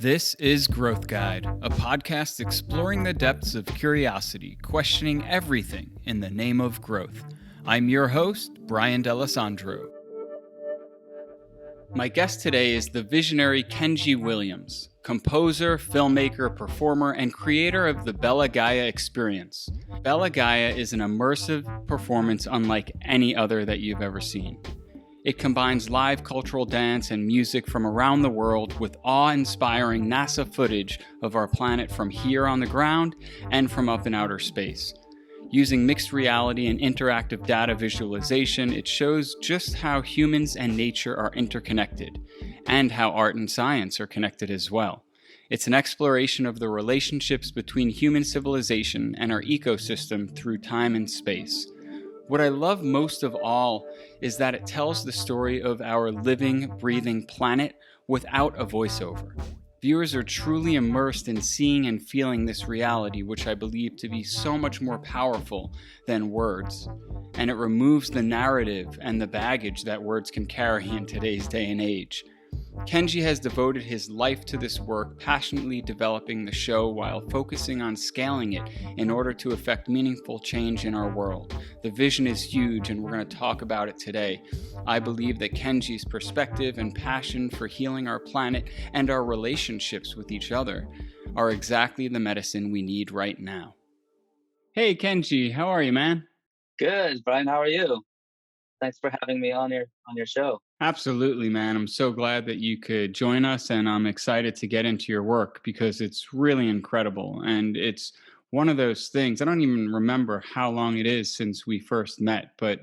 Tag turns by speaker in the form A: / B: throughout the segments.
A: This is Growth Guide, a podcast exploring the depths of curiosity, questioning everything in the name of growth. I'm your host, Brian D'Alessandro. My guest today is the visionary Kenji Williams, composer, filmmaker, performer, and creator of the Bella Gaia experience. Bella Gaia is an immersive performance unlike any other that you've ever seen. It combines live cultural dance and music from around the world with awe-inspiring NASA footage of our planet from here on the ground and from up in outer space. Using mixed reality and interactive data visualization, it shows just how humans and nature are interconnected, and how art and science are connected as well. It's an exploration of the relationships between human civilization and our ecosystem through time and space. What I love most of all is that it tells the story of our living, breathing planet without a voiceover. Viewers are truly immersed in seeing and feeling this reality, which I believe to be so much more powerful than words. And it removes the narrative and the baggage that words can carry in today's day and age. Kenji has devoted his life to this work, passionately developing the show while focusing on scaling it in order to effect meaningful change in our world. The vision is huge, and we're going to talk about it today. I believe that Kenji's perspective and passion for healing our planet and our relationships with each other are exactly the medicine we need right now. Hey, Kenji, how are you, man?
B: Good, Brian. How are you? Thanks for having me on your show.
A: Absolutely, man. I'm so glad that you could join us, and I'm excited to get into your work because it's really incredible. And it's one of those things, I don't even remember how long it is since we first met, but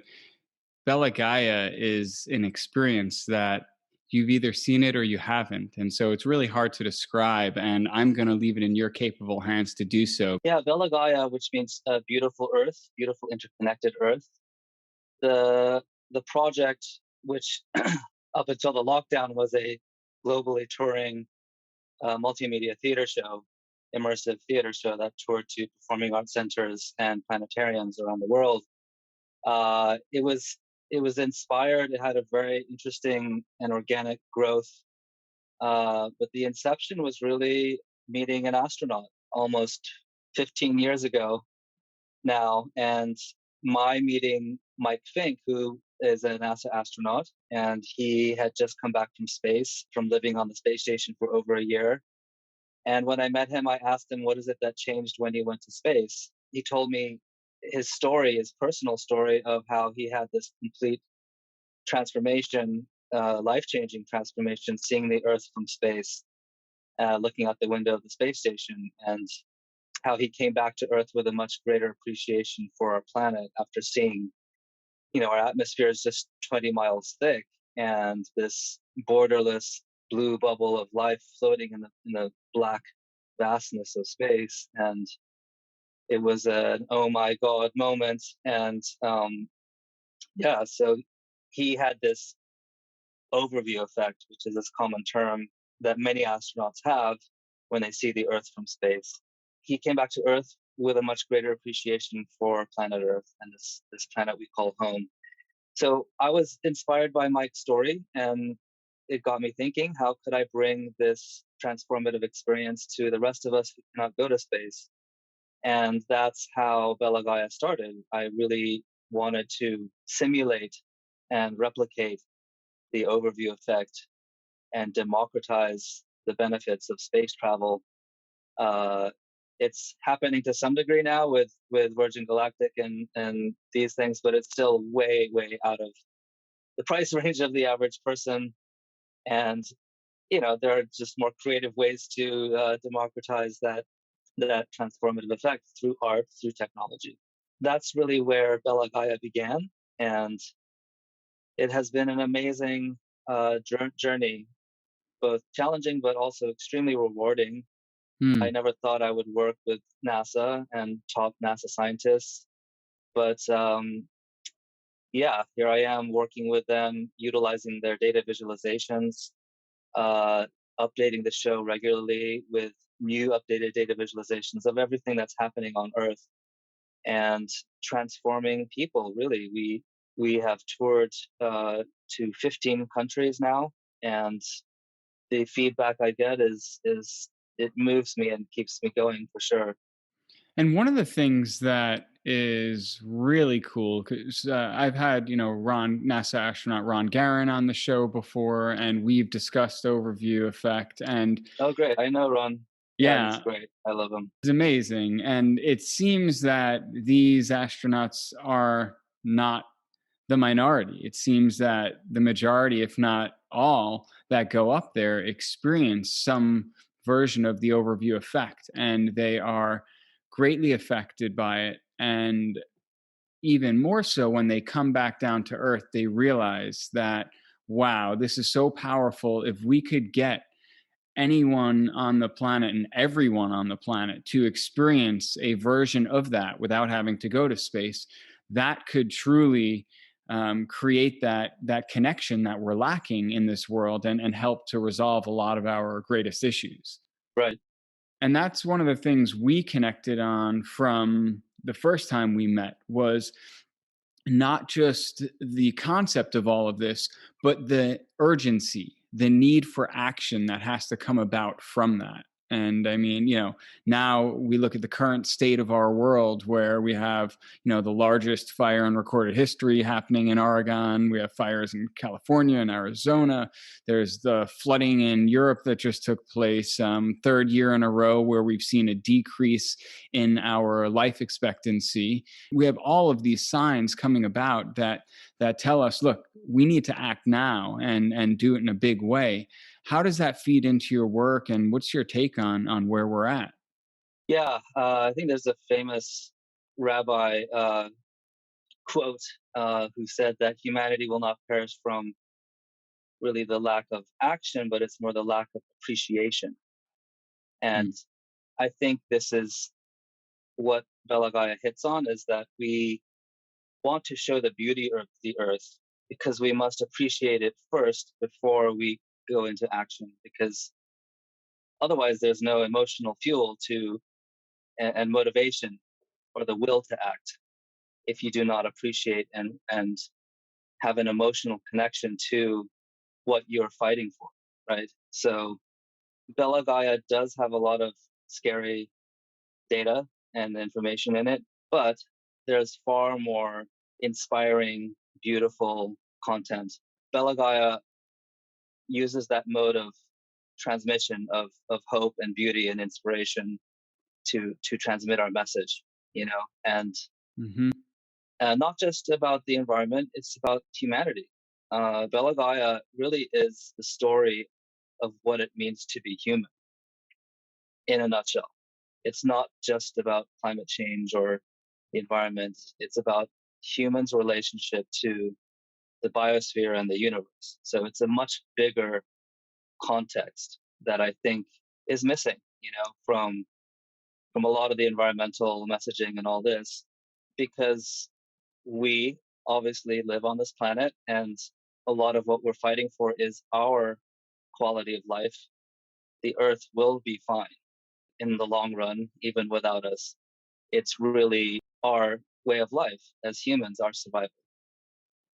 A: Bella Gaia is an experience that you've either seen it or you haven't. And so it's really hard to describe, and I'm going to leave it in your capable hands to do so.
B: Yeah, Bella Gaia, which means beautiful Earth, beautiful interconnected Earth. The project, which up until the lockdown was a globally touring multimedia theater show, immersive theater show that toured to performing arts centers and planetariums around the world. It was inspired. It had a very interesting and organic growth. But the inception was really meeting an astronaut almost 15 years ago now, and my meeting Mike Fink, who is a NASA astronaut, and he had just come back from space, from living on the space station for over a year. And when I met him, I asked him, what is it that changed when he went to space? He told me his story, his personal story of how he had this complete transformation, life-changing transformation, seeing the Earth from space, looking out the window of the space station, and how he came back to Earth with a much greater appreciation for our planet after seeing, our atmosphere is just 20 miles thick, and this borderless blue bubble of life floating in the black vastness of space. And it was an oh my god moment. And so he had this overview effect, which is this common term that many astronauts have when they see the Earth from space. He came back to Earth with a much greater appreciation for planet Earth and this planet we call home. So I was inspired by Mike's story, and it got me thinking, how could I bring this transformative experience to the rest of us who cannot go to space? And that's how Bella Gaia started. I really wanted to simulate and replicate the overview effect and democratize the benefits of space travel. It's happening to some degree now with Virgin Galactic and these things, but it's still way, way out of the price range of the average person. And, there are just more creative ways to democratize that transformative effect through art, through technology. That's really where Bella Gaia began. And it has been an amazing journey, both challenging but also extremely rewarding. I never thought I would work with NASA and top NASA scientists, but here I am working with them, utilizing their data visualizations, updating the show regularly with new updated data visualizations of everything that's happening on Earth, and transforming people. Really, we have toured to 15 countries now, and the feedback I get is it moves me and keeps me going for sure.
A: And one of the things that is really cool, because I've had, NASA astronaut Ron Garan on the show before, and we've discussed overview effect. And
B: Oh, great! I know Ron. Yeah, he's
A: yeah,
B: great. I love him.
A: it's amazing. And it seems that these astronauts are not the minority. It seems that the majority, if not all, that go up there experience some version of the overview effect, and they are greatly affected by it. And even more so when they come back down to Earth, they realize that, wow, this is so powerful. If we could get anyone on the planet and everyone on the planet to experience a version of that without having to go to space, that could truly create that connection that we're lacking in this world, and help to resolve a lot of our greatest issues.
B: Right.
A: And that's one of the things we connected on from the first time we met, was not just the concept of all of this, but the urgency, the need for action that has to come about from that. And I mean, now we look at the current state of our world, where we have, the largest fire in recorded history happening in Oregon. We have fires in California and Arizona. There's the flooding in Europe that just took place, third year in a row where we've seen a decrease in our life expectancy. We have all of these signs coming about that tell us, look, we need to act now, and do it in a big way. How does that feed into your work, and what's your take on where we're at?
B: Yeah, I think there's a famous rabbi quote who said that humanity will not perish from really the lack of action, but it's more the lack of appreciation.
A: Mm.
B: And I think this is what Bella Gaia hits on, is that we want to show the beauty of the earth because we must appreciate it first before we go into action, because otherwise there's no emotional fuel to and motivation or the will to act if you do not appreciate and have an emotional connection to what you're fighting for, right? So Bella Gaia does have a lot of scary data and information in it, but there's far more inspiring, beautiful content. Bella Gaia uses that mode of transmission of hope and beauty and inspiration to transmit our message, and
A: Hmm.
B: not just about the environment, it's about humanity. Bella Gaia really is the story of what it means to be human in a nutshell. It's not just about climate change or the environment, it's about humans' relationship to the biosphere and the universe. So it's a much bigger context that I think is missing, from a lot of the environmental messaging and all this, because we obviously live on this planet, and a lot of what we're fighting for is our quality of life. The earth will be fine in the long run, even without us. It's really our way of life as humans, our survival.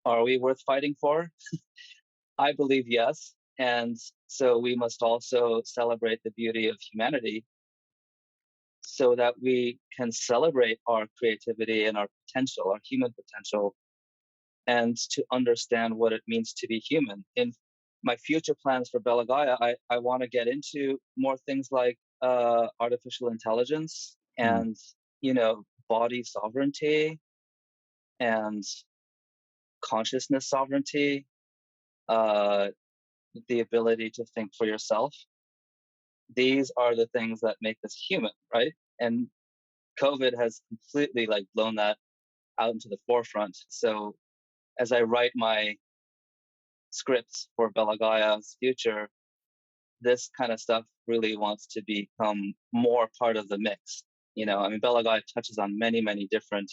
B: Are we worth fighting for? I believe yes. And so we must also celebrate the beauty of humanity so that we can celebrate our creativity and our potential, our human potential, and to understand what it means to be human. In my future plans for Bella Gaia, I want to get into more things like artificial intelligence
A: Mm.
B: and, body sovereignty and consciousness sovereignty, uh, the ability to think for yourself. These are the things that make us human, right? And COVID has completely like blown that out into the forefront. So as I write my scripts for Bella Gaia's future, this kind of stuff really wants to become more part of the mix. I mean, Bella Gaia touches on many, many different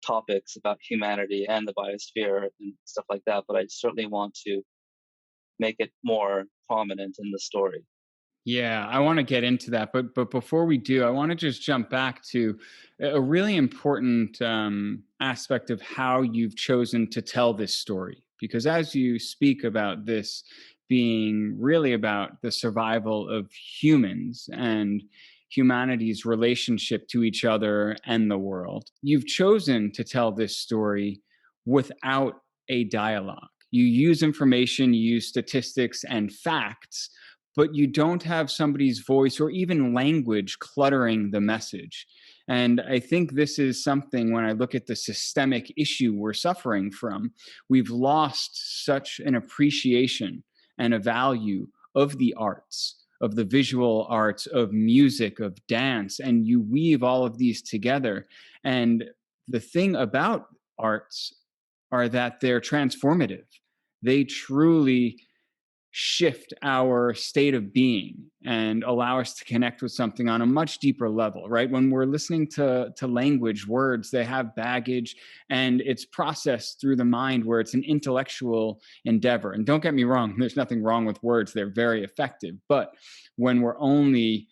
B: topics about humanity and the biosphere and stuff like that, but I certainly want to make it more prominent in the story.
A: Yeah, I want to get into that, but before we do, I want to just jump back to a really important aspect of how you've chosen to tell this story. because as you speak about this being really about the survival of humans and humanity's relationship to each other and the world, you've chosen to tell this story without a dialogue. You use information, you use statistics and facts, but you don't have somebody's voice or even language cluttering the message. And I think this is something, when I look at the systemic issue we're suffering from, we've lost such an appreciation and a value of the arts, of the visual arts, of music, of dance, and you weave all of these together. And the thing about arts are that they're transformative. They truly shift our state of being and allow us to connect with something on a much deeper level, right? When we're listening to language, words, they have baggage and it's processed through the mind where it's an intellectual endeavor. And don't get me wrong, there's nothing wrong with words. They're very effective. But when we're only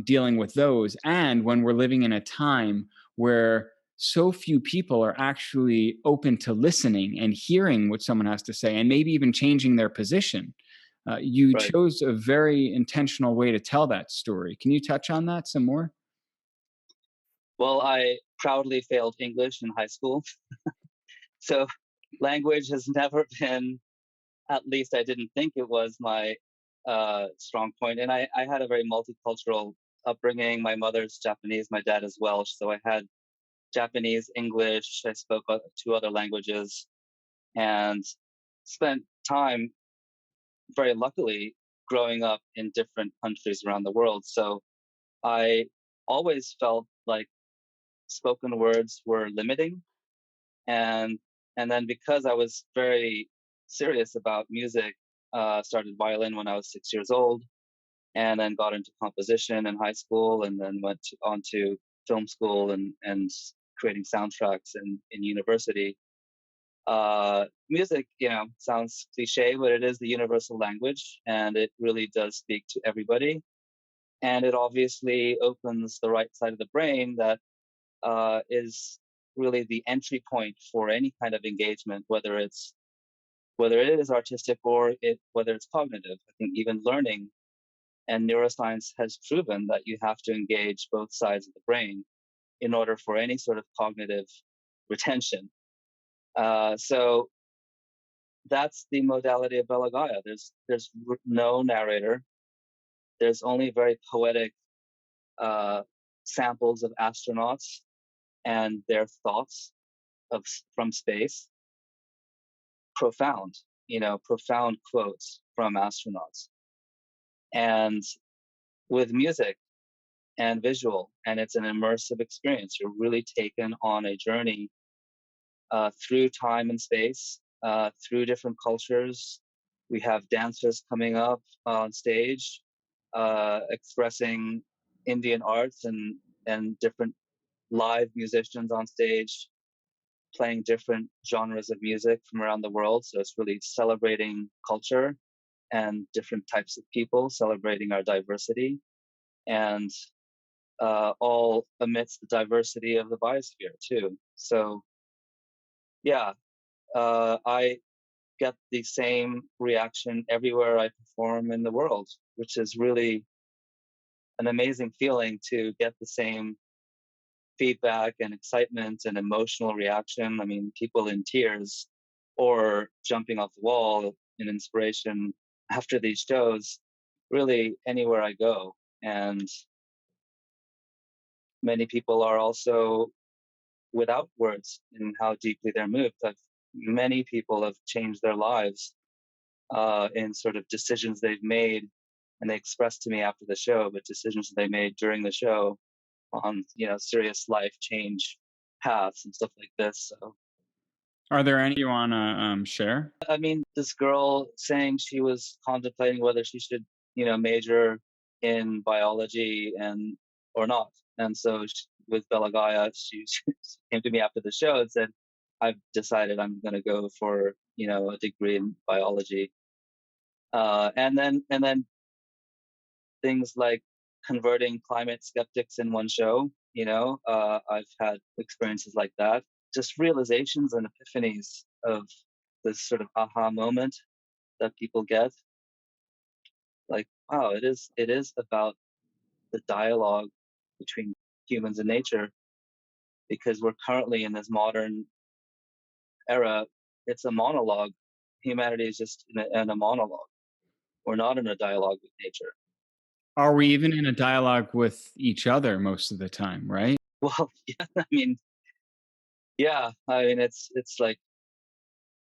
A: dealing with those, and when we're living in a time where so few people are actually open to listening and hearing what someone has to say and maybe even changing their position. You
B: Right.
A: chose a very intentional way to tell that story. Can you touch on that some more?
B: Well, I proudly failed English in high school. So language has never been, at least I didn't think it was, my strong point. And I had a very multicultural upbringing. My mother's Japanese, my dad is Welsh. So I had Japanese, English. I spoke two other languages and spent time, very luckily, growing up in different countries around the world. So I always felt like spoken words were limiting. And and then because I was very serious about music, started violin when I was 6 years old, and then got into composition in high school, and then on to film school and creating soundtracks in university. Music, sounds cliche, but it is the universal language, and it really does speak to everybody. And it obviously opens the right side of the brain that is really the entry point for any kind of engagement, whether it is artistic or whether it's cognitive. I think even learning and neuroscience has proven that you have to engage both sides of the brain in order for any sort of cognitive retention. So that's the modality of Bella Gaia. There's no narrator. There's only very poetic uh, samples of astronauts and their thoughts from space. Profound, profound quotes from astronauts, and with music and visual, and it's an immersive experience. You're really taken on a journey through time and space, through different cultures. We have dancers coming up on stage, expressing Indian arts and different live musicians on stage playing different genres of music from around the world. So it's really celebrating culture and different types of people, celebrating our diversity, and all amidst the diversity of the biosphere too. So yeah, I get the same reaction everywhere I perform in the world, which is really an amazing feeling to get the same feedback and excitement and emotional reaction. I mean, people in tears or jumping off the wall in inspiration after these shows, really anywhere I go. And many people are also without words in how deeply they're moved. Many people have changed their lives in sort of decisions they've made, and they expressed to me after the show, but decisions they made during the show on serious life change paths and stuff like this. So
A: Are there any you want to share?
B: I mean, this girl saying she was contemplating whether she should major in biology and or not, and so with Bella Gaia, she came to me after the show and said, I've decided I'm going to go for a degree in biology. And then things like converting climate skeptics in one show. I've had experiences like that, just realizations and epiphanies of this sort of aha moment that people get, like, wow, it is about the dialogue between humans and nature, because we're currently in this modern era. It's a monologue. Humanity is just in a monologue. We're not in a dialogue with nature.
A: Are we even in a dialogue with each other most of the time, right?
B: Well, yeah, I mean, yeah, I mean, it's like,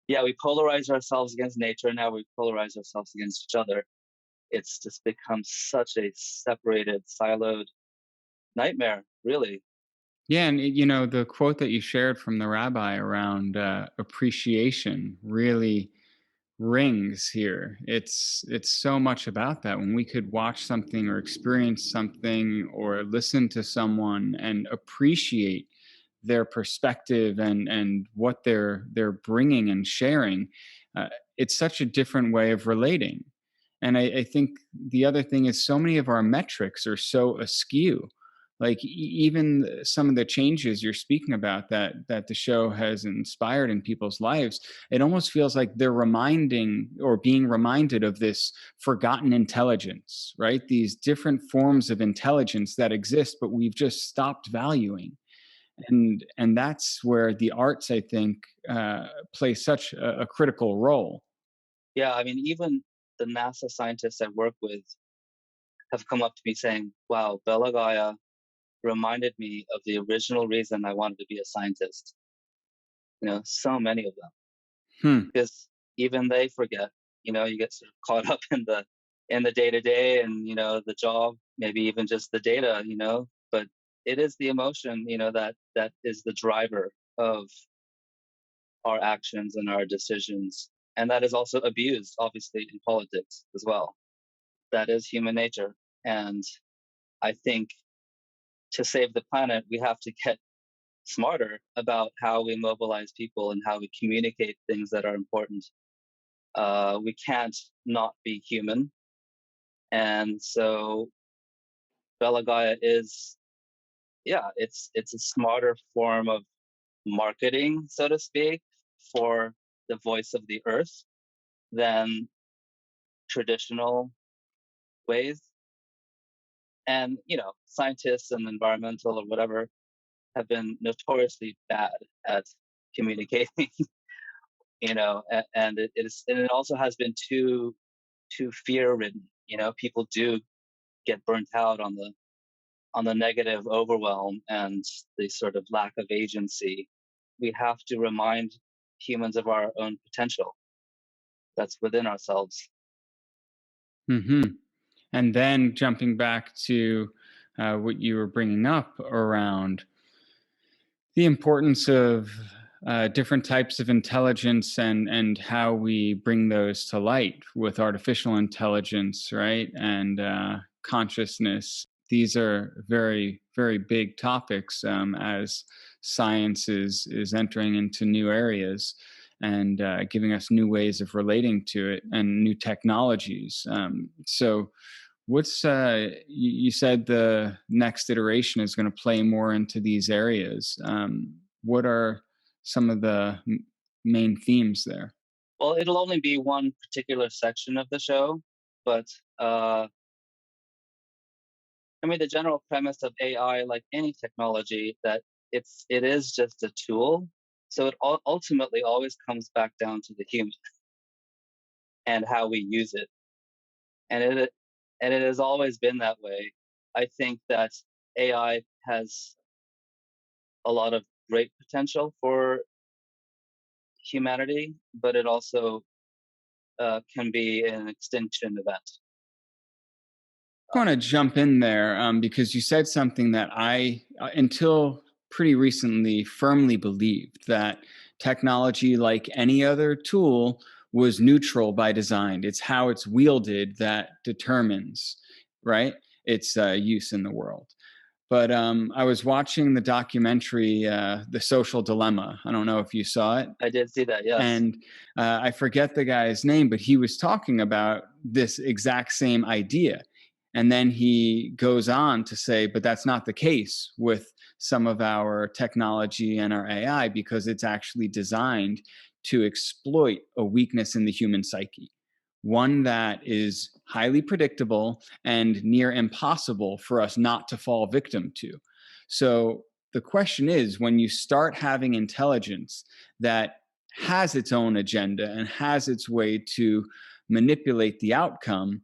B: yeah, we polarize ourselves against nature, and now we polarize ourselves against each other. It's just become such a separated, siloed nightmare, really.
A: Yeah, and you know, the quote that you shared from the rabbi around appreciation really rings here. It's so much about that. When we could watch something or experience something or listen to someone and appreciate their perspective and what they're bringing and sharing, uh, it's such a different way of relating. And I think the other thing is so many of our metrics are so askew. Like even some of the changes you're speaking about that the show has inspired in people's lives, it almost feels like they're reminding or being reminded of this forgotten intelligence, right? These different forms of intelligence that exist, but we've just stopped valuing. And that's where the arts, I think, play such a critical role.
B: Yeah, I mean, even the NASA scientists I work with have come up to me saying, wow, Bella Gaia reminded me of the original reason I wanted to be a scientist. So many of them,
A: Hmm.
B: because even they forget. You get sort of caught up in the day to day, and the job, maybe even just the data. But it is the emotion, that is the driver of our actions and our decisions, and that is also abused, obviously, in politics as well. That is human nature, and I think to save the planet, we have to get smarter about how we mobilize people and how we communicate things that are important. We can't not be human. And so Bella Gaia is, yeah, it's a smarter form of marketing, so to speak, for the voice of the earth than traditional ways. And, scientists and environmental or whatever have been notoriously bad at communicating, and it also has been too fear ridden. People do get burnt out on the negative overwhelm and the sort of lack of agency. We have to remind humans of our own potential that's within ourselves.
A: Hmm. And then jumping back to what you were bringing up around the importance of different types of intelligence and how we bring those to light with artificial intelligence, right? And consciousness. These are very, very big topics as science is entering into new areas and giving us new ways of relating to it and new technologies. So what's you said the next iteration is going to play more into these areas. What are some of the main themes there?
B: Well, it'll only be one particular section of the show, but I mean, the general premise of AI, like any technology, that it is just a tool. So it ultimately always comes back down to the human and how we use it, and it has always been that way. I think that AI has a lot of great potential for humanity, but it also can be an extinction event.
A: I want to jump in there because you said something that I, until pretty recently, firmly believed that technology, like any other tool, was neutral by design. It's how it's wielded that determines, right, its use in the world. But I was watching the documentary, The Social Dilemma. I don't know if you saw it.
B: I did see that, yes.
A: And I forget the guy's name, but he was talking about this exact same idea. And then he goes on to say, but that's not the case with some of our technology and our AI because it's actually designed to exploit a weakness in the human psyche, one that is highly predictable and near impossible for us not to fall victim to. So the question is, when you start having intelligence that has its own agenda and has its way to manipulate the outcome,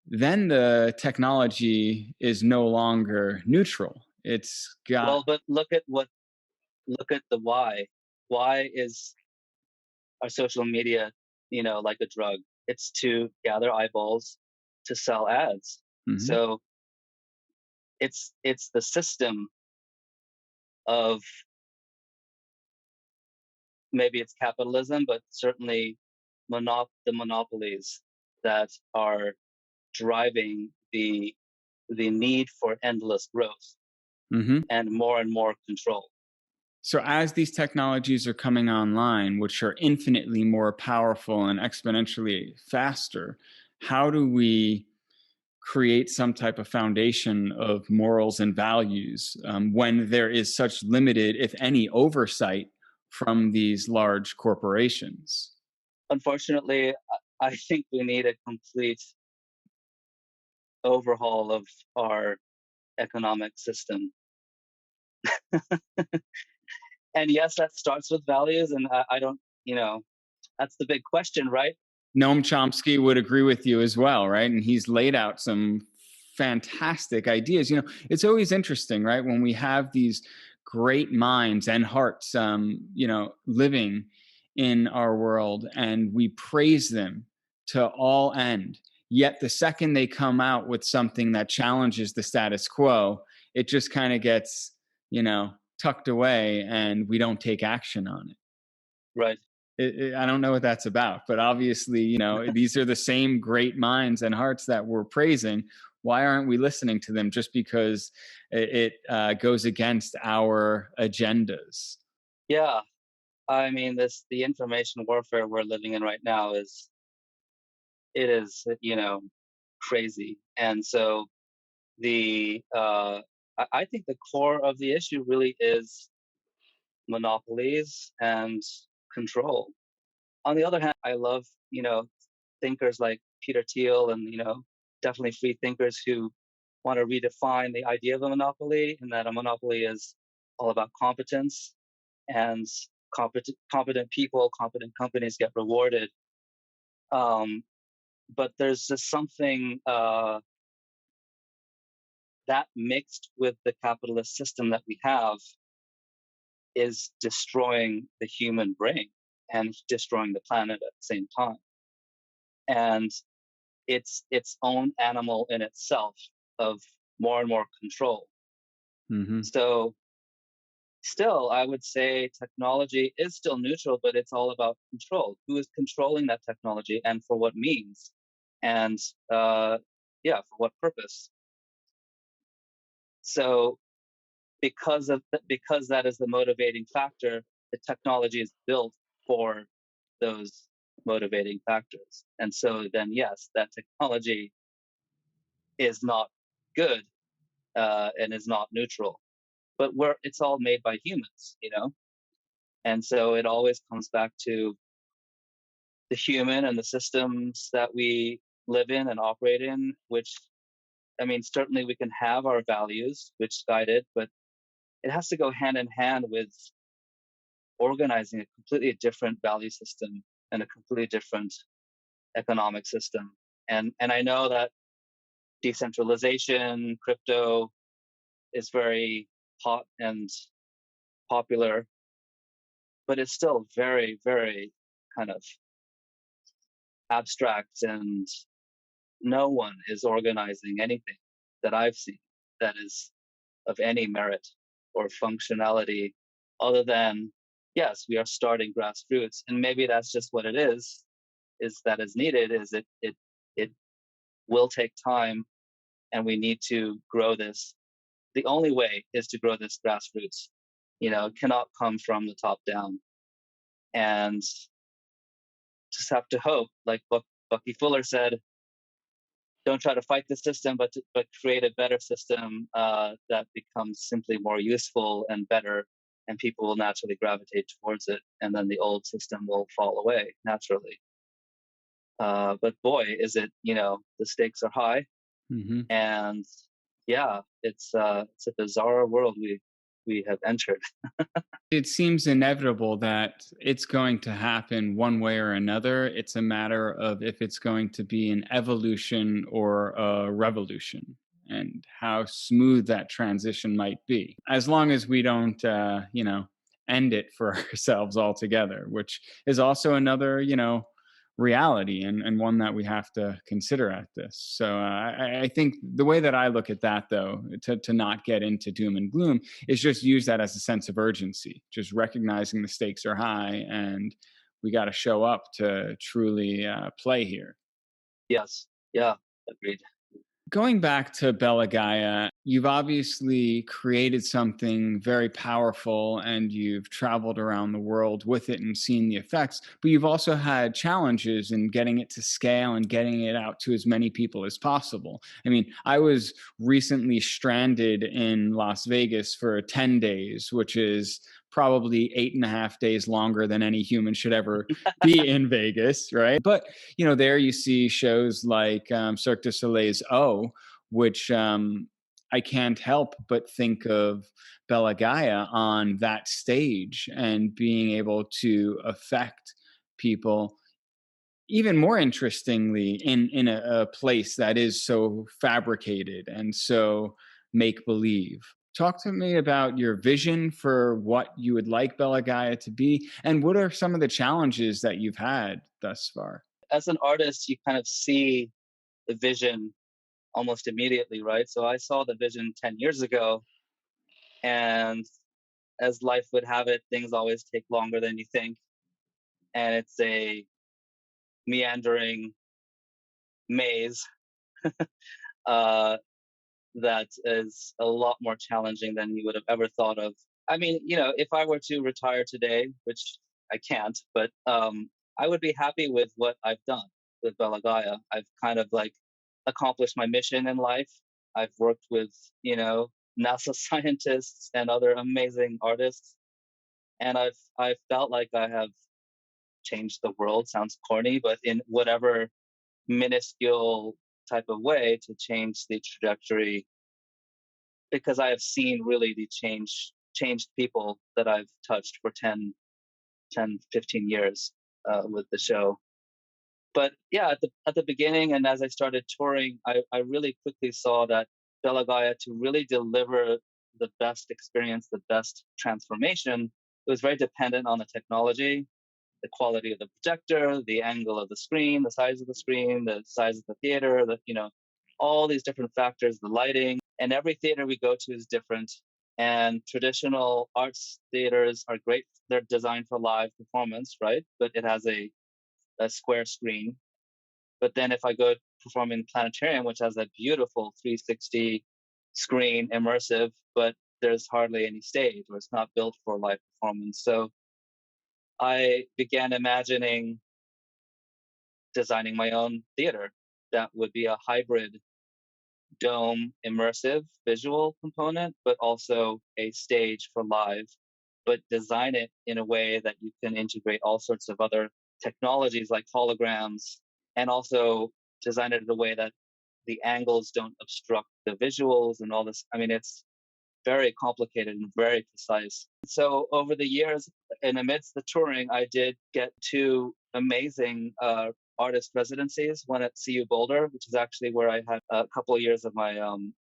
A: then the technology is no longer neutral. It's got.
B: Well, but look at the why. Why is our social media, like a drug? It's to gather eyeballs to sell ads.
A: Mhm.
B: So it's the system of, maybe it's capitalism, but certainly the monopolies that are driving the need for endless growth
A: Mhm.
B: and more control.
A: So as these technologies are coming online, which are infinitely more powerful and exponentially faster, how do we create some type of foundation of morals and values when there is such limited, if any, oversight from these large corporations?
B: Unfortunately, I think we need a complete overhaul of our economic system. And yes, that starts with values. And I don't, that's the big question, right?
A: Noam Chomsky would agree with you as well, right? And he's laid out some fantastic ideas. It's always interesting, right? When we have these great minds and hearts, living in our world, and we praise them to all end. Yet the second they come out with something that challenges the status quo, it just kind of gets, tucked away, and we don't take action on it.
B: Right.
A: I don't know what that's about, but obviously, these are the same great minds and hearts that we're praising. Why aren't we listening to them just because it goes against our agendas?
B: Yeah. I mean, the information warfare we're living in right now is crazy. And so I think the core of the issue really is monopolies and control. On the other hand, I love, thinkers like Peter Thiel and, definitely free thinkers who want to redefine the idea of a monopoly, and that a monopoly is all about competence, and competent people, competent companies get rewarded. Um, but there's just something that mixed with the capitalist system that we have is destroying the human brain and destroying the planet at the same time. And it's its own animal in itself of more and more control.
A: Mm-hmm.
B: So still, I would say technology is still neutral, but it's all about control. Who is controlling that technology and for what means? And yeah, for what purpose? So because that is the motivating factor, the technology is built for those motivating factors. And so then yes, that technology is not good and is not neutral. But it's all made by humans. And so it always comes back to the human and the systems that we live in and operate in, which, I mean, certainly we can have our values which guide it, but it has to go hand in hand with organizing a completely different value system and a completely different economic system. And I know that decentralization, crypto is very hot and popular, but it's still very, very kind of abstract, and no one is organizing anything that I've seen that is of any merit or functionality other than, yes, we are starting grassroots. And maybe that's just what it is that is needed, is it will take time, and we need to grow this. The only way is to grow this grassroots. It cannot come from the top down. And just have to hope, like Bucky Fuller said, don't try to fight the system, but create a better system that becomes simply more useful and better and people will naturally gravitate towards it, and then the old system will fall away naturally. But boy, is it, the stakes are high,
A: Hmm.
B: and yeah, it's a bizarre world we have entered.
A: It seems inevitable that it's going to happen one way or another. It's a matter of if it's going to be an evolution or a revolution, and how smooth that transition might be. As long as we don't, end it for ourselves altogether, which is also another, reality, and one that we have to consider at this. So I think the way that I look at that, though, to not get into doom and gloom, is just use that as a sense of urgency, just recognizing the stakes are high and we got to show up to truly play here.
B: Yes, yeah, agreed.
A: Going back to Bella Gaia, you've obviously created something very powerful and you've traveled around the world with it and seen the effects, but you've also had challenges in getting it to scale and getting it out to as many people as possible. I mean, I was recently stranded in Las Vegas for 10 days, which is probably 8.5 days longer than any human should ever be in Vegas, right? But there you see shows like Cirque du Soleil's O, which I can't help but think of Bella Gaia on that stage and being able to affect people even more interestingly in a place that is so fabricated and so make believe. Talk to me about your vision for what you would like Bella Gaia to be, and what are some of the challenges that you've had thus far?
B: As an artist, you kind of see the vision almost immediately, right? So I saw the vision 10 years ago, and as life would have it, things always take longer than you think. And it's a meandering maze uh, that is a lot more challenging than you would have ever thought of. I mean, if I were to retire today, which I can't, but I would be happy with what I've done with Bella Gaia. I've kind of like accomplished my mission in life. I've worked with, NASA scientists and other amazing artists, and I've felt like I have changed the world. Sounds corny, but in whatever minuscule type of way to change the trajectory, because I have seen really the changed people that I've touched for 15 years with the show. But yeah, at the beginning, and as I started touring, I really quickly saw that Bella Gaia, to really deliver the best experience, the best transformation, it was very dependent on the technology, the quality of the projector, the angle of the screen, the size of the screen, the size of the theater, all these different factors, the lighting. And every theater we go to is different. And traditional arts theaters are great. They're designed for live performance, right? But it has a square screen. But then if I go perform in planetarium, which has a beautiful 360 screen, immersive, but there's hardly any stage, or it's not built for live performance. So I began imagining designing my own theater that would be a hybrid dome immersive visual component, but also a stage for live, but design it in a way that you can integrate all sorts of other technologies like holograms, and also design it in a way that the angles don't obstruct the visuals and all this. I mean, it's very complicated and very precise. So over the years, and amidst the touring, I did get two amazing artist residencies. One at CU Boulder, which is actually where I had a couple of years of my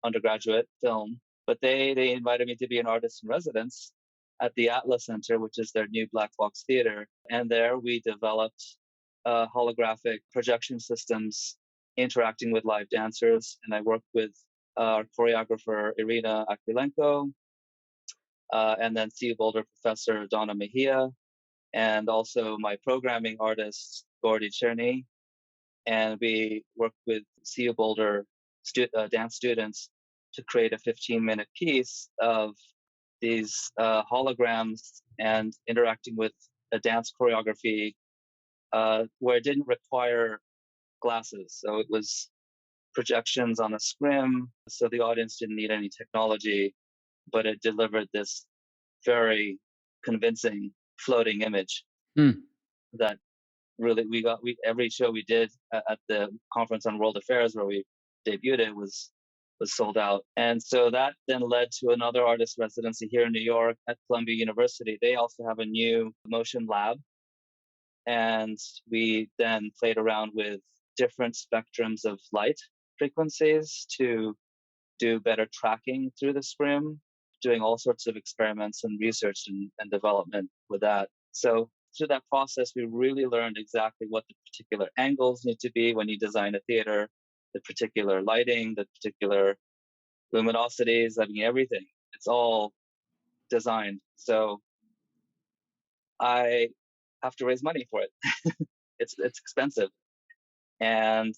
B: undergraduate film. But they invited me to be an artist in residence at the Atlas Center, which is their new black box theater. And there we developed holographic projection systems interacting with live dancers. And I worked with our choreographer Irina Akrilenko, and then CU Boulder professor Donna Mejia, and also my programming artist Gordy Cherny. And we worked with CU Boulder dance students to create a 15-minute piece of these holograms and interacting with a dance choreography where it didn't require glasses. So it was projections on a scrim, so the audience didn't need any technology, but it delivered this very convincing floating image
A: Hmm.
B: that really we every show we did at the conference on world affairs where we debuted it was sold out. And so that then led to another artist residency here in New York at Columbia University. They also have a new motion lab, and we then played around with different spectrums of light frequencies to do better tracking through the scrim, doing all sorts of experiments and research and development with that. So through that process, we really learned exactly what the particular angles need to be when you design a theater, the particular lighting, the particular luminosities, I mean, everything. It's all designed. So I have to raise money for it. It's expensive. And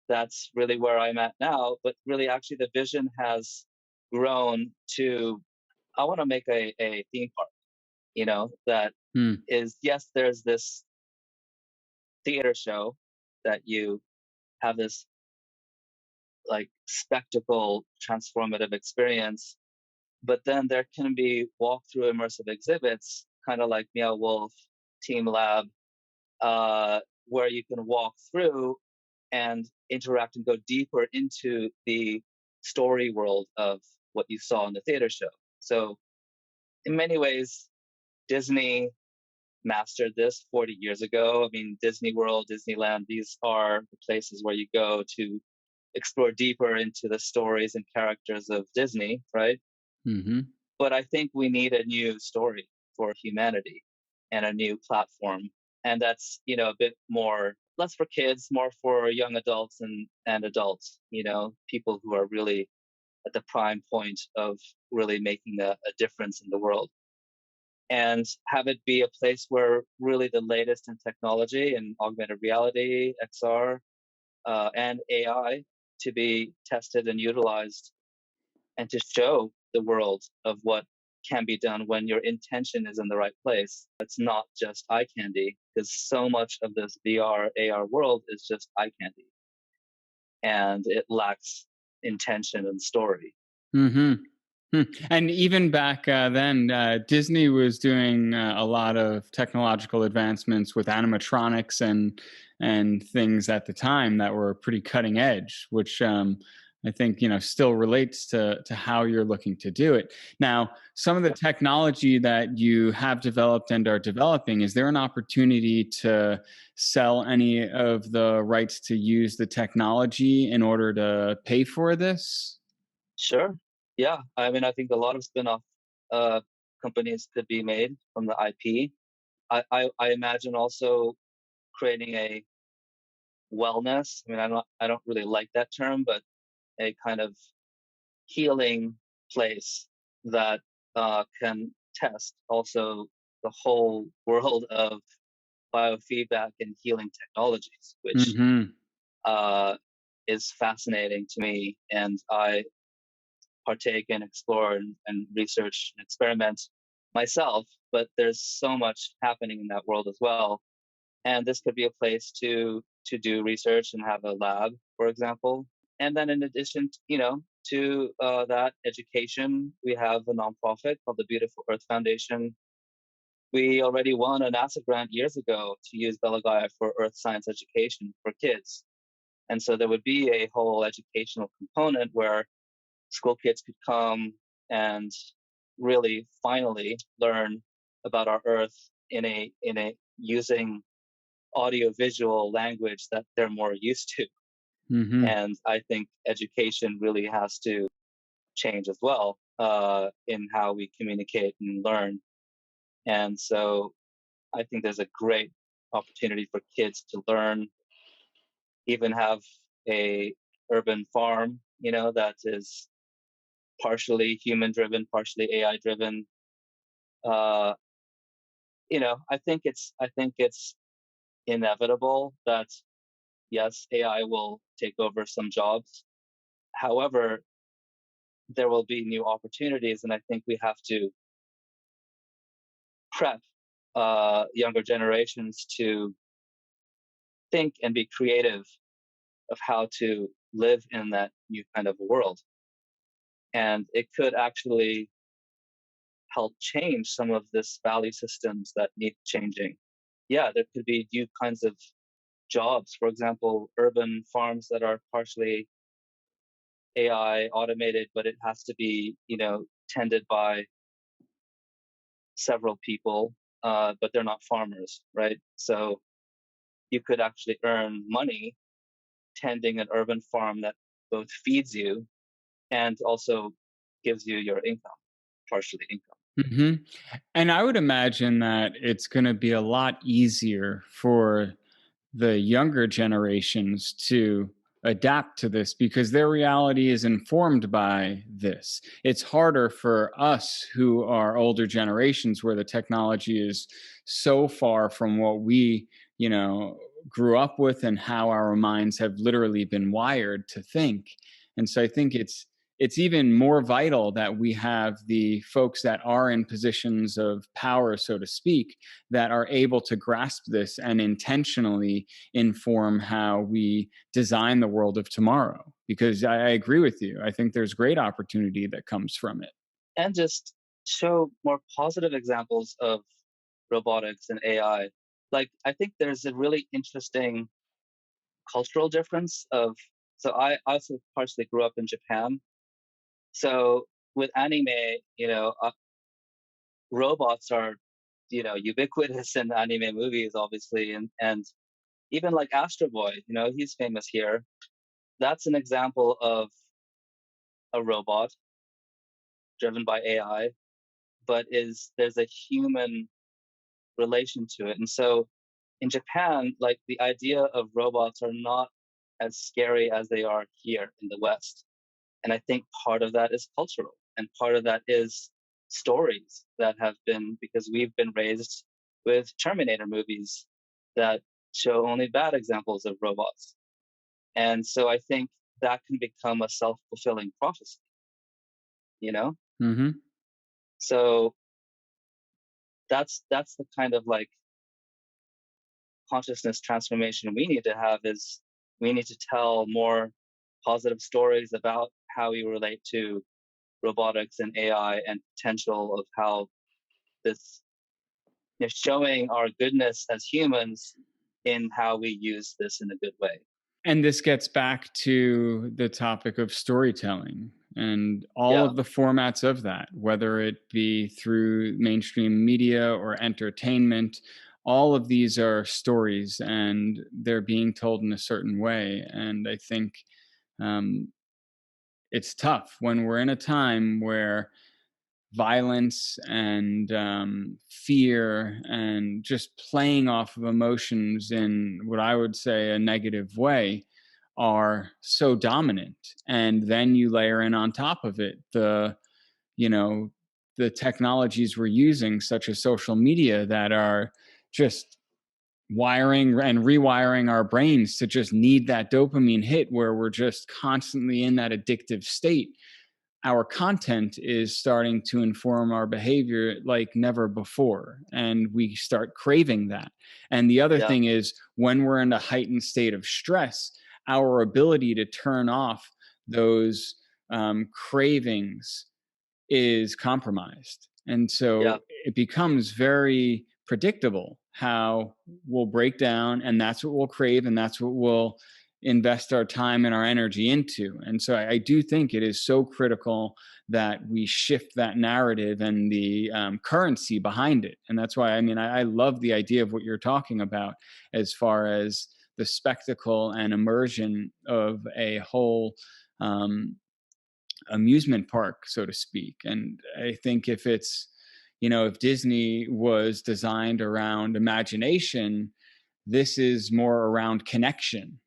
B: that's really where I'm at now. But really, actually, the vision has grown to I want to make a theme park, that
A: Hmm.
B: is, yes, there's this theater show that you have this like spectacle transformative experience, but then there can be walkthrough immersive exhibits, kind of like Meow Wolf, Team Lab, where you can walk through and interact and go deeper into the story world of what you saw in the theater show. So, in many ways, Disney mastered this 40 years ago. I mean, Disney World, Disneyland, these are the places where you go to explore deeper into the stories and characters of Disney, right?
A: Mm-hmm.
B: But I think we need a new story for humanity and a new platform. And that's, a bit more less for kids, more for young adults and adults, people who are really at the prime point of really making a difference in the world. And have it be a place where really the latest in technology and augmented reality, XR, and AI to be tested and utilized and to show the world of what can be done when your intention is in the right place. It's not just eye candy, because so much of this VR, AR world is just eye candy and it lacks intention and story.
A: Mm-hmm. And even back then, Disney was doing a lot of technological advancements with animatronics and things at the time that were pretty cutting edge, which I think still relates to how you're looking to do it. Now, some of the technology that you have developed and are developing, is there an opportunity to sell any of the rights to use the technology in order to pay for this?
B: Sure. Yeah. I mean, I think a lot of spin-off uh, companies could be made from the IP. I imagine also creating a wellness. I mean, I don't really like that term, but a kind of healing place that can test also the whole world of biofeedback and healing technologies, which
A: Mm-hmm.
B: uh, is fascinating to me. And I partake and explore and research and experiment myself, but there's so much happening in that world as well. And this could be a place to do research and have a lab, for example. And then in addition, to that education, we have a nonprofit called the Beautiful Earth Foundation. We already won a NASA grant years ago to use Bella Gaia for earth science education for kids. And so there would be a whole educational component where school kids could come and really finally learn about our earth in a using audio visual language that they're more used to.
A: Mm-hmm.
B: And I think education really has to change as well, in how we communicate and learn. And so I think there's a great opportunity for kids to learn, even have a urban farm, that is partially human driven, partially AI driven. Uh, I think it's inevitable that yes, AI will take over some jobs. However, there will be new opportunities, and I think we have to prep younger generations to think and be creative of how to live in that new kind of world. And it could actually help change some of this value systems that need changing. Yeah, there could be new kinds of jobs. For example, urban farms that are partially AI automated, but it has to be, tended by several people, but they're not farmers, right? So you could actually earn money tending an urban farm that both feeds you and also gives you your income, partially income.
A: Hmm. And I would imagine that it's going to be a lot easier for the younger generations to adapt to this because their reality is informed by this. It's harder for us who are older generations where the technology is so far from what we, you know, grew up with and how our minds have literally been wired to think. And so I think it's even more vital that we have the folks that are in positions of power, so to speak, that are able to grasp this and intentionally inform how we design the world of tomorrow. Because I agree with you. I think there's great opportunity that comes from it.
B: And just show more positive examples of robotics and AI. Like, I think there's a really interesting cultural difference of, so I also partially grew up in Japan. So with anime, you know, uh, robots are, ubiquitous in anime movies, obviously. And even like Astro Boy, he's famous here. That's an example of a robot driven by AI, but there's a human relation to it. And so in Japan, like the idea of robots are not as scary as they are here in the West. And I think part of that is cultural, and part of that is stories that have been, because we've been raised with Terminator movies that show only bad examples of robots. And so I think that can become a self-fulfilling prophecy, you know?
A: Hmm.
B: So that's the kind of like consciousness transformation we need to have, is we need to tell more positive stories about how we relate to robotics and AI and potential of how this, showing our goodness as humans in how we use this in a good way.
A: And this gets back to the topic of storytelling and all
B: Yeah,
A: of the formats of that, whether it be through mainstream media or entertainment. All of these are stories and they're being told in a certain way. And I think um, it's tough when we're in a time where violence and fear and just playing off of emotions in what I would say a negative way are so dominant. And then you layer in on top of it you know, the technologies we're using, such as social media, that are just wiring and rewiring our brains to just need that dopamine hit where we're just constantly in that addictive state. Our content is starting to inform our behavior like never before, and we start craving that. And the other
B: yeah,
A: thing is, when we're in a heightened state of stress, our ability to turn off those cravings is compromised. And
B: yeah,
A: so it becomes very predictable how we'll break down, and that's what we'll crave, and that's what we'll invest our time and our energy into. And so I do think it is so critical that we shift that narrative and the currency behind it. And that's why, I mean, I love the idea of what you're talking about as far as the spectacle and immersion of a whole amusement park, so to speak. And I think if it's, if Disney was designed around imagination, this is more around connection,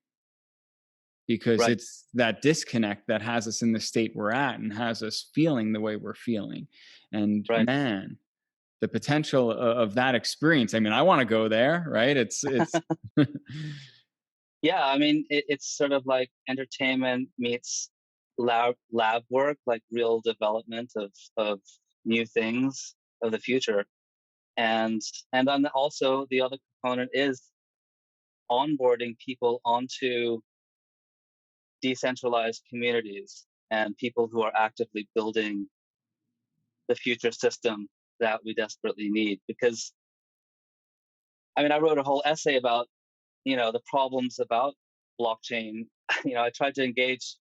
A: because
B: right,
A: it's that disconnect that has us in the state we're at and has us feeling the way we're feeling. And
B: right.
A: man, the potential of that experience. I mean, I want to go there, right? It's
B: Yeah, I mean, it's sort of like entertainment meets lab work, like real development of new things of the future. And and then also the other component is onboarding people onto decentralized communities and people who are actively building the future system that we desperately need. Because, I mean, I wrote a whole essay about, the problems about blockchain. I tried to engage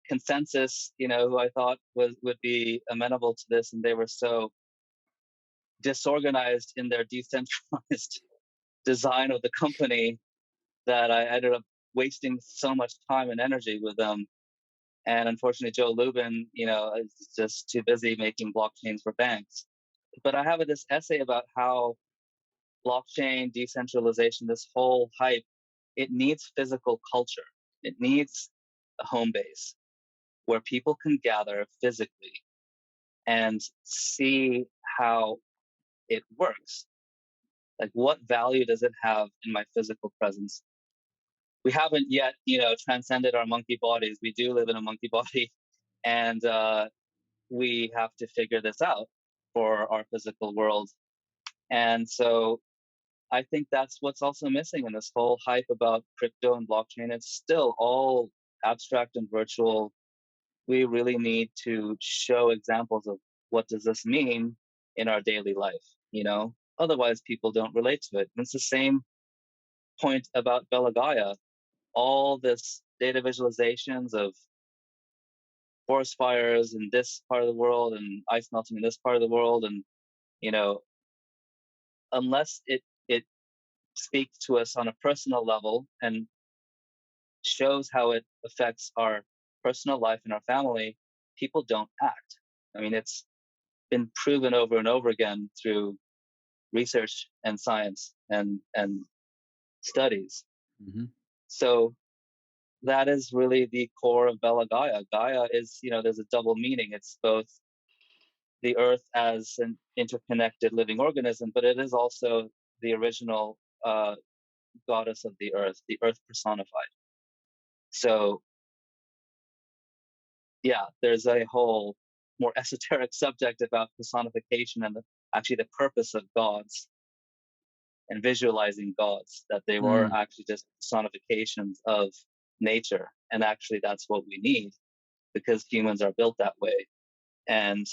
B: consensus, who I thought would be amenable to this, and they were so disorganized in their decentralized design of the company that I ended up wasting so much time and energy with them. And unfortunately, Joe Lubin, is just too busy making blockchains for banks. But I have this essay about how blockchain, decentralization, this whole hype, it needs physical culture. It needs a home base where people can gather physically and see how it works. Like, what value does it have in my physical presence? We haven't yet, transcended our monkey bodies. We do live in a monkey body, and we have to figure this out for our physical world. And so I think that's what's also missing in this whole hype about crypto and blockchain. It's still all abstract and virtual. We really need to show examples of what does this mean in our daily life. Otherwise people don't relate to it. And it's the same point about Bella Gaia. All this data visualizations of forest fires in this part of the world and ice melting in this part of the world, and you know unless it speaks to us on a personal level and shows how it affects our personal life and our family, people don't act. I mean, it's been proven over and over again through research and science and studies.
A: Mm-hmm.
B: So that is really the core of Bella Gaia. Gaia is, there's a double meaning. It's both the earth as an interconnected living organism, but it is also the original goddess of the earth personified. So yeah, there's a whole more esoteric subject about personification and actually the purpose of gods and visualizing gods, that they were actually just personifications of nature. And actually that's what we need, because humans are built that way. And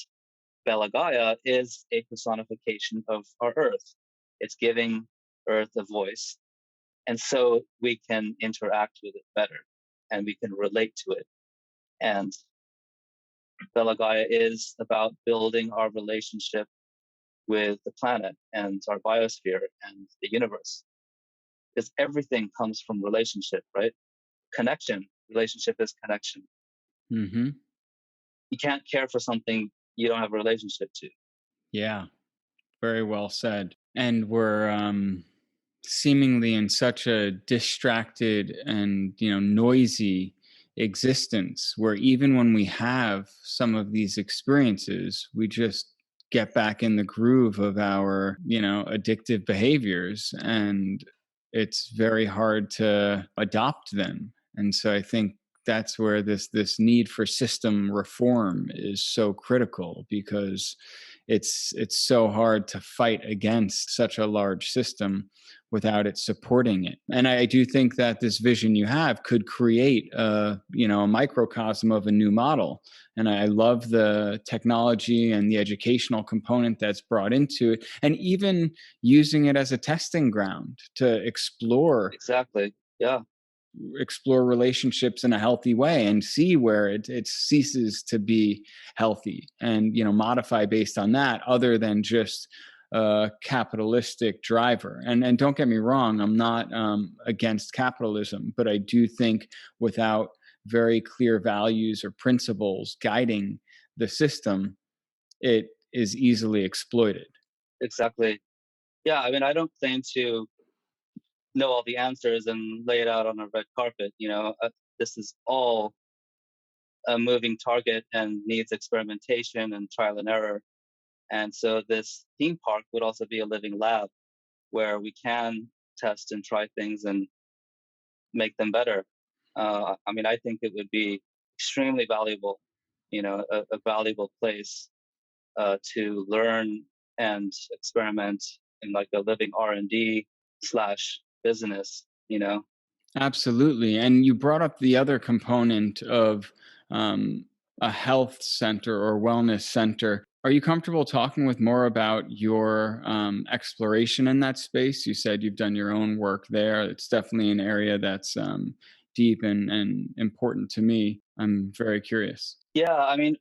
B: Bella Gaia is a personification of our earth. It's giving earth a voice. And so we can interact with it better and we can relate to it. And Bella Gaia is about building our relationship with the planet and our biosphere and the universe. Because everything comes from relationship, right? Connection. Relationship is connection.
A: Mm-hmm.
B: You can't care for something you don't have a relationship to.
A: Yeah, very well said. And we're seemingly in such a distracted and noisy existence, where even when we have some of these experiences, we just get back in the groove of our addictive behaviors, and it's very hard to adopt them. And so I think that's where this need for system reform is so critical, because it's so hard to fight against such a large system without it supporting it. And I do think that this vision you have could create a microcosm of a new model. And I love the technology and the educational component that's brought into it, and even using it as a testing ground to explore
B: Exactly. Yeah.
A: Relationships in a healthy way and see where it ceases to be healthy, and modify based on that, other than just a capitalistic driver. And don't get me wrong, I'm not against capitalism, but I do think without very clear values or principles guiding the system, it is easily exploited.
B: Exactly. Yeah. I mean, I don't claim to know all the answers and lay it out on a red carpet. This is all a moving target and needs experimentation and trial and error. And so this theme park would also be a living lab where we can test and try things and make them better. I mean, I think it would be extremely valuable, a valuable place to learn and experiment in like a living R&D slash business.
A: Absolutely. And you brought up the other component of a health center or wellness center. Are you comfortable talking with more about your exploration in that space? You said you've done your own work there. It's definitely an area that's deep and important to me. I'm very curious.
B: Yeah, I mean,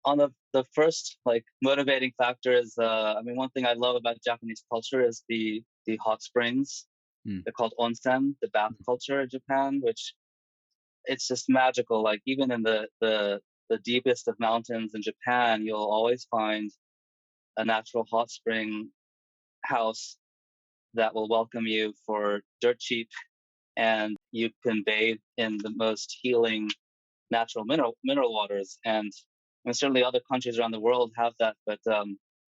B: on the first like motivating factor is, I mean, one thing I love about Japanese culture is the hot springs.
A: Mm,
B: They're called onsen, the bath culture in Japan, which it's just magical. Like even in the deepest of mountains in Japan, you'll always find a natural hot spring house that will welcome you for dirt cheap, and you can bathe in the most healing natural mineral waters. And certainly other countries around the world have that, but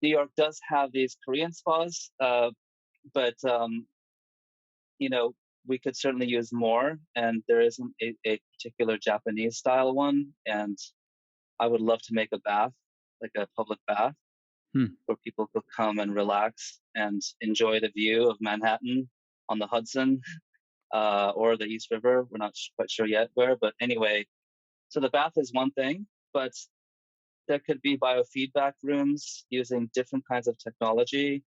B: New York does have these Korean spas, but you know, we could certainly use more. And there isn't a particular Japanese style one, and I would love to make a bath, like a public bath,
A: hmm,
B: where people could come and relax and enjoy the view of Manhattan on the Hudson, or the East River. We're not quite sure yet where, but anyway, so the bath is one thing, but there could be biofeedback rooms using different kinds of technology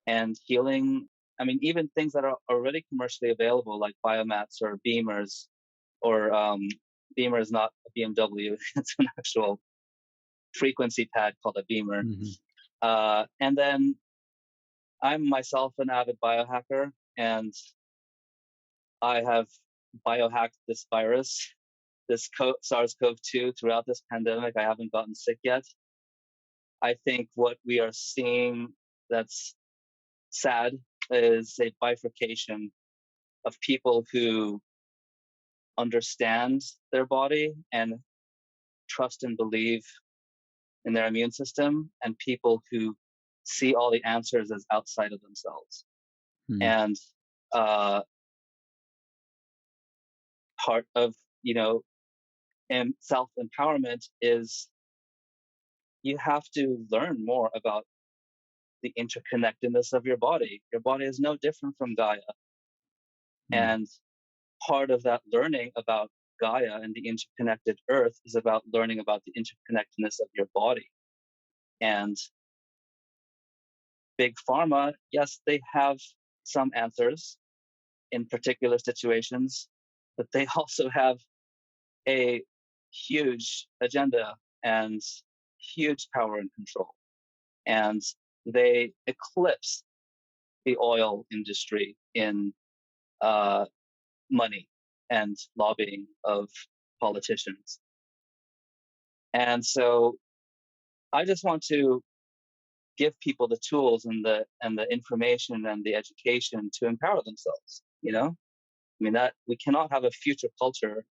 B: and healing. I mean, even things that are already commercially available, like biomats or beamers, or beamer is not a BMW, it's an actual frequency pad called a beamer.
A: mhm,
B: And then I'm myself an avid biohacker, and I have biohacked this virus, this SARS-CoV-2 throughout this pandemic. I haven't gotten sick yet. I think what we are seeing that's sad is a bifurcation of people who understand their body and trust and believe in their immune system, and people who see all the answers as outside of themselves.
A: hmm,
B: And uh, part of, you know, self empowerment is you have to learn more about the interconnectedness of your body. Your body is no different from Gaia.
A: hmm,
B: And part of that learning about Gaia and the interconnected earth is about learning about the interconnectedness of your body. And big pharma, yes, they have some answers in particular situations, but they also have a huge agenda and huge power and control. And they eclipse the oil industry in uh, money and lobbying of politicians. And so I just want to give people the tools and the information and the education to empower themselves. You know, I mean, that we cannot have a future culture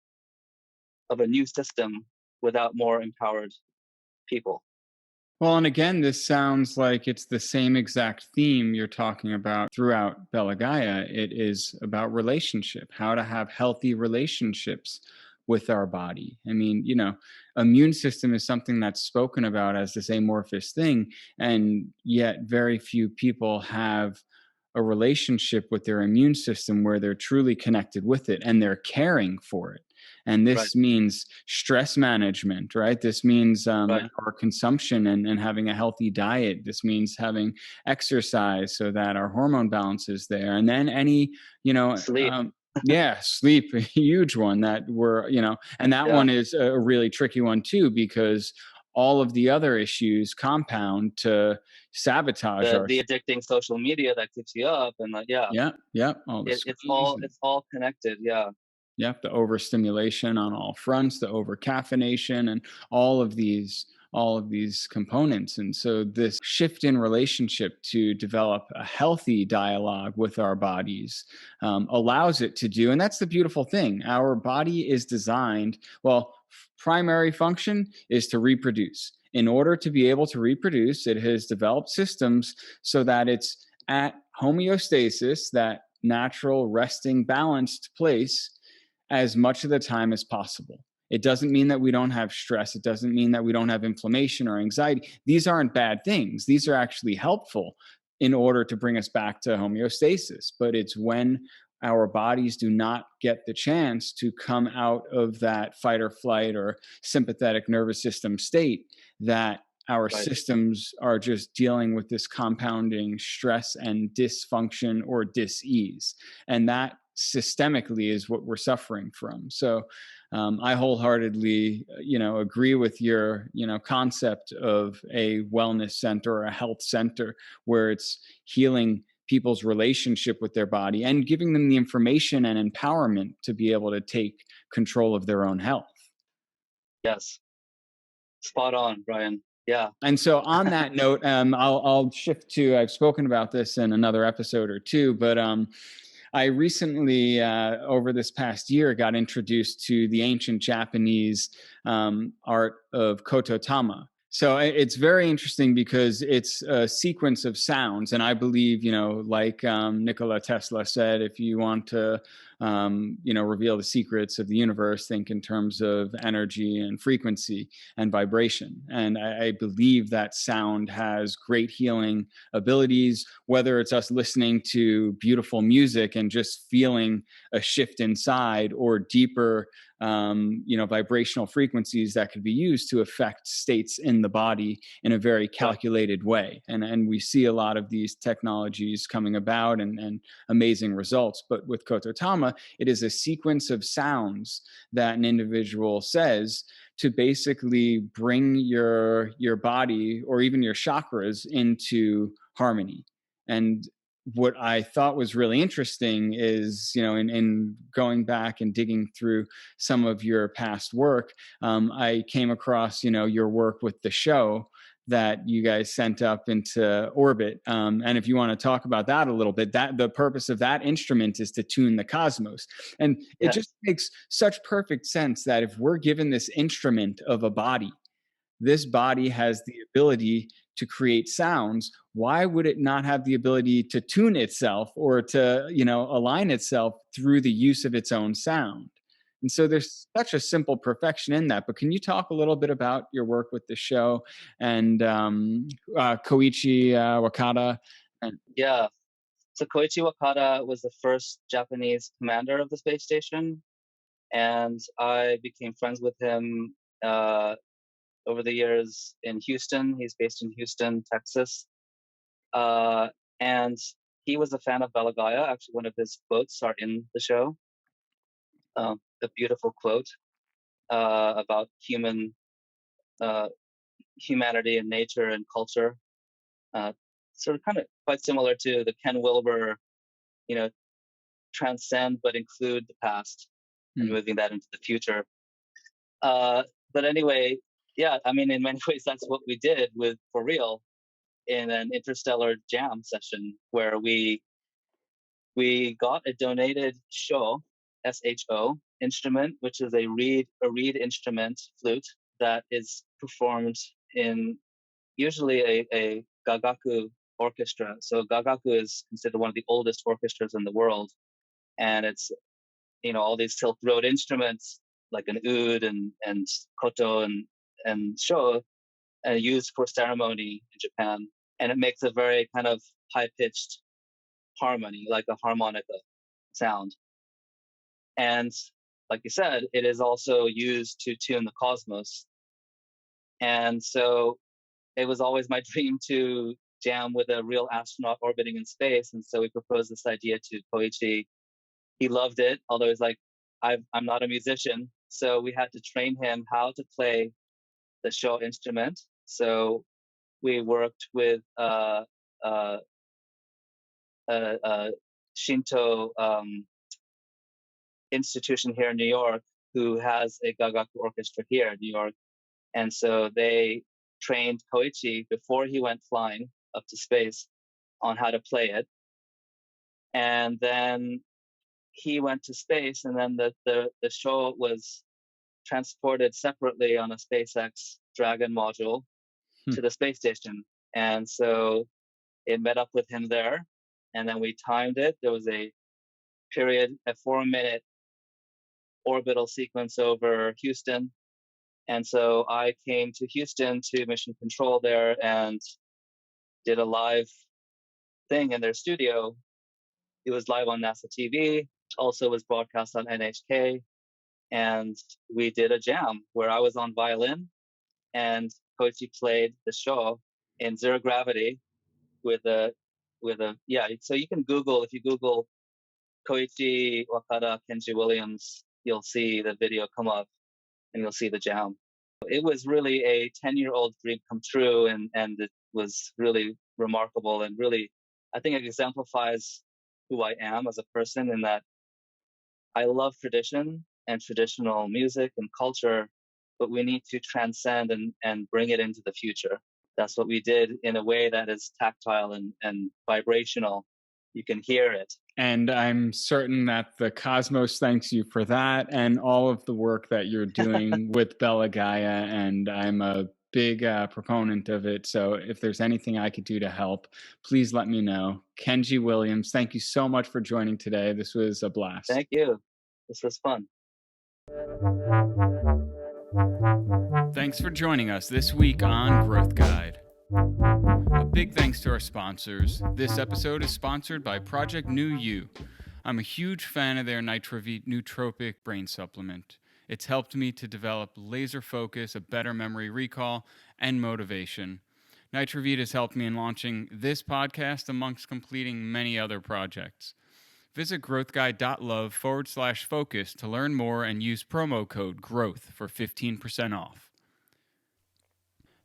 B: of a new system without more empowered people.
A: Well, and again, this sounds like it's the same exact theme you're talking about throughout Bella Gaia. It is about relationship, how to have healthy relationships with our body. I mean, immune system is something that's spoken about as this amorphous thing, and yet very few people have a relationship with their immune system where they're truly connected with it and they're caring for it. And
B: Right,
A: this means stress management, right? This means
B: right.
A: our consumption and having a healthy diet. This means having exercise so that our hormone balance is there. And then any, you know,
B: Sleep.
A: um, yeah, sleep, a huge one that and that
B: Yeah.
A: one is a really tricky one too, because all of the other issues compound to sabotage our.
B: The addicting social media that keeps you up, and like, yeah,
A: Yeah, yeah, all the screens and
B: it's all connected. Yeah.
A: yep, the overstimulation on all fronts, the overcaffeination, and all of these components. And so this shift in relationship to develop a healthy dialogue with our bodies allows it to do. And that's the beautiful thing. Our body is designed, well, primary function is to reproduce. In order to be able to reproduce, it has developed systems so that it's at homeostasis, that natural resting balanced place, as much of the time as possible. It doesn't mean that we don't have stress. It doesn't mean that we don't have inflammation or anxiety. These aren't bad things. These are actually helpful in order to bring us back to homeostasis. But it's when our bodies do not get the chance to come out of that fight or flight or sympathetic nervous system state that our
B: Right.
A: systems are just dealing with this compounding stress and dysfunction or dis-ease, and that systemically is what we're suffering from. So I wholeheartedly agree with your concept of a wellness center or a health center where it's healing people's relationship with their body and giving them the information and empowerment to be able to take control of their own health.
B: Yes. Spot on, Brian. Yeah.
A: And so, on that note, I'll shift to. I've spoken about this in another episode or two, but I recently, over this past year, got introduced to the ancient Japanese art of kototama. So it's very interesting because it's a sequence of sounds, and I believe, like Nikola Tesla said, if you want to, reveal the secrets of the universe, think in terms of energy and frequency and vibration. And I believe that sound has great healing abilities, whether it's us listening to beautiful music and just feeling a shift inside, or deeper vibrational frequencies that could be used to affect states in the body in a very calculated way. And we see a lot of these technologies coming about and amazing results. But with kototama, it is a sequence of sounds that an individual says to basically bring your body or even your chakras into harmony. And what I thought was really interesting is, in going back and digging through some of your past work, I came across, your work with the show that you guys sent up into orbit. And if you want to talk about that a little bit, that the purpose of that instrument is to tune the cosmos. And it
B: Yes.
A: just makes such perfect sense that if we're given this instrument of a body, this body has the ability to create sounds. Why would it not have the ability to tune itself or to, align itself through the use of its own sound? And so there's such a simple perfection in that. But can you talk a little bit about your work with the show and Koichi Wakata? And
B: Yeah. So Koichi Wakata was the first Japanese commander of the space station, and I became friends with him over the years in Houston. He's based in Houston, Texas, uh, and he was a fan of Bella Gaia. Actually, one of his quotes are in the show. A beautiful quote about uh, humanity and nature and culture. Uh, sort of kind of quite similar to the Ken Wilber, you know, transcend but include the past and
A: hmm,
B: moving that into the future. Uh, but anyway, yeah, I mean, in many ways, that's what we did with For Real in an interstellar jam session where we got a donated SHO instrument, which is a reed instrument flute that is performed in usually a gagaku orchestra. So gagaku is considered one of the oldest orchestras in the world, and it's all these Silk Road instruments like an oud and koto and sho used for ceremony in Japan, and it makes a very kind of high pitched harmony, like a harmonica sound. And like you said, it is also used to tune the cosmos. And so it was always my dream to jam with a real astronaut orbiting in space. And so we proposed this idea to Koichi. He loved it, although he's like, I'm not a musician. So we had to train him how to play the show instrument. So we worked with uh, Shinto institution here in New York who has a gagaku orchestra here in New York. And so they trained Koichi before he went flying up to space on how to play it. And then he went to space, and then the show was transported separately on a SpaceX Dragon module
A: hmm,
B: to the space station. And so it met up with him there, and then we timed it. There was a 4-minute orbital sequence over Houston. And so I came to Houston to mission control there and did a live thing in their studio. It was live on NASA TV, also was broadcast on NHK. And we did a jam where I was on violin and Koichi played the show in zero gravity with a. So you can Google, if you Google Koichi Wakada Kenji Williams, you'll see the video come up and you'll see the jam. It was really a 10-year-old dream come true, and it was really remarkable, and really, I think it exemplifies who I am as a person, in that I love tradition and traditional music and culture, but we need to transcend and bring it into the future. That's what we did in a way that is tactile and vibrational. You can hear it.
A: And I'm certain that the cosmos thanks you for that and all of the work that you're doing with Bella Gaia. And I'm a big proponent of it. So if there's anything I could do to help, please let me know. Kenji Williams, thank you so much for joining today. This was a blast.
B: Thank you. This was fun.
A: Thanks for joining us this week on Growth Guide. A big thanks to our sponsors. This episode is sponsored by Project New You. I'm a huge fan of their Nitrovite nootropic brain supplement. It's helped me to develop laser focus, a better memory recall, and motivation. Nitrovite has helped me in launching this podcast amongst completing many other projects. Visit growthguide.love/focus to learn more and use promo code GROWTH for 15% off.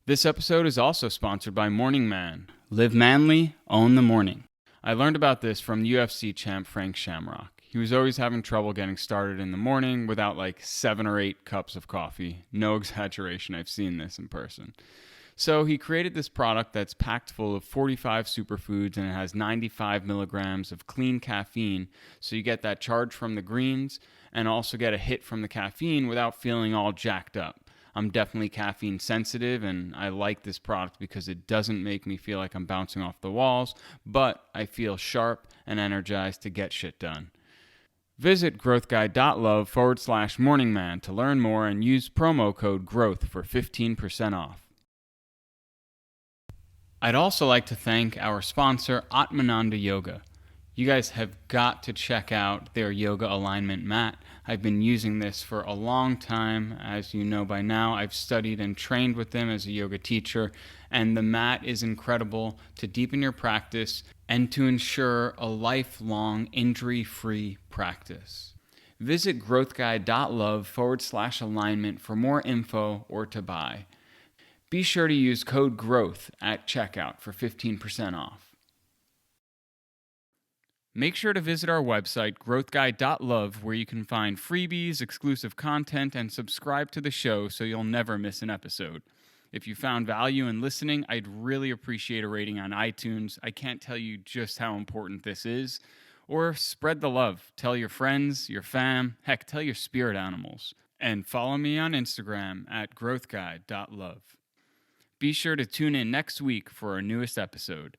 A: This episode is also sponsored by Morning Man. Live manly, own the morning. I learned about this from UFC champ Frank Shamrock. He was always having trouble getting started in the morning without like 7 or 8 cups of coffee. No exaggeration, I've seen this in person. So he created this product that's packed full of 45 superfoods, and it has 95 milligrams of clean caffeine, so you get that charge from the greens and also get a hit from the caffeine without feeling all jacked up. I'm definitely caffeine sensitive, and I like this product because it doesn't make me feel like I'm bouncing off the walls, but I feel sharp and energized to get shit done. Visit growthguide.love/morningman to learn more and use promo code GROWTH for 15% off. I'd also like to thank our sponsor, Atmananda Yoga. You guys have got to check out their yoga alignment mat. I've been using this for a long time. As you know by now, I've studied and trained with them as a yoga teacher, and the mat is incredible to deepen your practice and to ensure a lifelong injury-free practice. Visit growthguide.love/alignment for more info or to buy. Be sure to use code GROWTH at checkout for 15% off. Make sure to visit our website, growthguide.love, where you can find freebies, exclusive content, and subscribe to the show so you'll never miss an episode. If you found value in listening, I'd really appreciate a rating on iTunes. I can't tell you just how important this is. Or spread the love. Tell your friends, your fam, heck, tell your spirit animals. And follow me on Instagram at growthguide.love. Be sure to tune in next week for our newest episode.